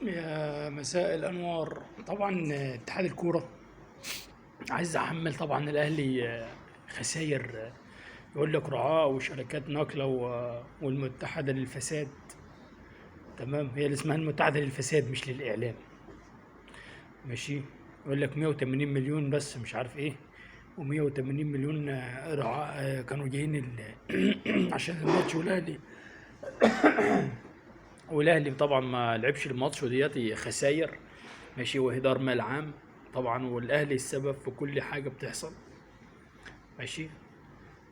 يا مساء الأنوار. طبعا اتحاد الكورة عايز أحمل طبعا الأهلي خساير. يقول لك رعاة وشركات نقلة والمتحدة للفساد. تمام، هي اللي اسمها المتحدة للفساد مش للإعلام. ماشي. يقول لك 180 مليون بس مش عارف إيه، و180 مليون رعاة كانوا جايين عشان الماتش. والأهلي طبعا ما لعبش الماتش، ودياتي خساير. ماشي، وإهدار مال عام طبعا، والأهلي السبب في كل حاجة بتحصل. ماشي.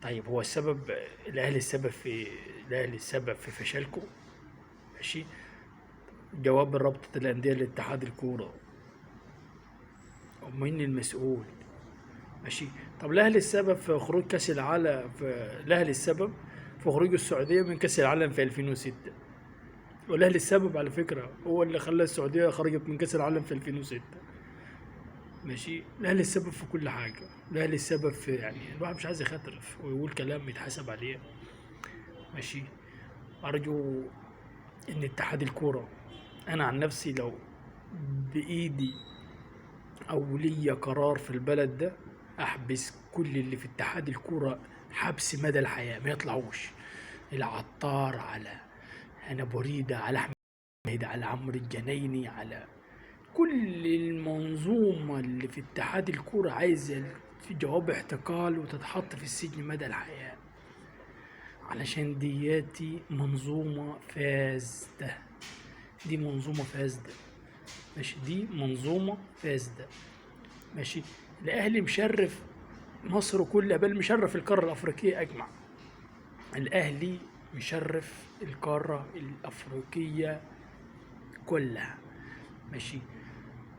طيب هو السبب، الأهلي السبب في الأهلي السبب في فشلكم. ماشي. جواب رابطة الأندية لاتحاد الكورة، ومين المسؤول؟ ماشي. طب الأهلي السبب في خروج كأس العالم، الأهلي السبب في خروج السعودية من كأس العالم في 2006. والأهلي السبب على فكرة، هو اللي خلى السعودية خرجت من كأس العالم في 2006. ماشي. الاهلي السبب في كل حاجه، الاهلي السبب في، يعني الواحد مش عايز يخاطر ويقول كلام يتحاسب عليه. ماشي. ارجو ان اتحاد الكوره، انا عن نفسي لو بايدي او ليا قرار في البلد ده، احبس كل اللي في اتحاد الكوره حبس مدى الحياه، ما يطلعوش. العطار، على هنا بريده، على احمد، على عمرو الجنايني، على كل المنظومة اللي في اتحاد الكورة عايزة في جواب اعتقال وتتحط في السجن مدى الحياة، علشان دياتي منظومة فاسدة. دي منظومة فاسدة. ماشي، دي منظومة فاسدة. ماشي. الأهلي مشرف مصر كلها، بل مشرف القارة الأفريقية أجمع. الأهلي مشرف القارة الأفريقية كلها. ماشي.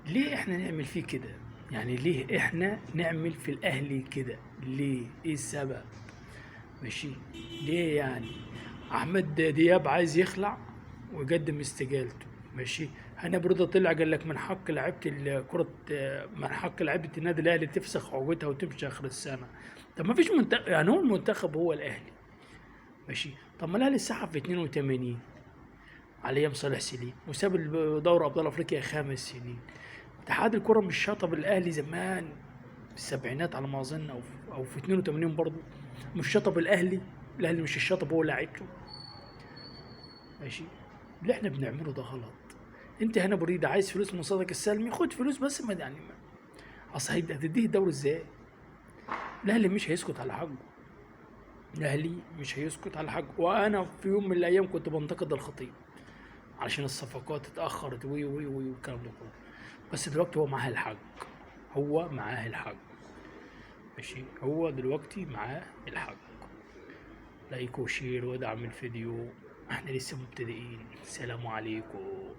ليه احنا نعمل فيه كده؟ يعني ليه احنا نعمل في الاهلي كده؟ ليه؟ ايه السبب؟ ماشي. ليه يعني؟ احمد دياب عايز يخلع ويقدم استقالته. ماشي. هنا برضه طلع قال لك من حق لعيبه الكره، من حق لعيبه النادي الاهلي تفسخ عقودها وتمشي اخر السنه. طب ما فيش منتخب، يعني هو المنتخب هو الاهلي. ماشي. طب ما الاهلي انسحب في 82 على ايام صالح سليم، وساب دوري ابطال افريقيا 5 سنين. اتحاد الكرة مش شطب الاهلي زمان في السبعينات على ما اظن، او في 82 برضه. مش شطب الاهلي. الاهلي مش الشطب، هو لاعبته. ماشي. اللي احنا بنعمله ده غلط. انت هنا بريدة عايز فلوس من صدق السلمي، خد فلوس، بس ما يعني ما. اصل هتديه الدوري ازاي؟ الاهلي مش هيسكت على حقه. الاهلي مش هيسكت على حقه. وانا في يوم من الايام كنت بنتقد الخطيب علشان الصفقات اتاخرت وي وي وي والكلام ده كله. بس دلوقتي هو معاه الحق. هو معاه الحق. ماشي. هو دلوقتي معاه الحق. لايك وشير ودعم الفيديو. احنا لسه مبتدئين. السلام عليكم.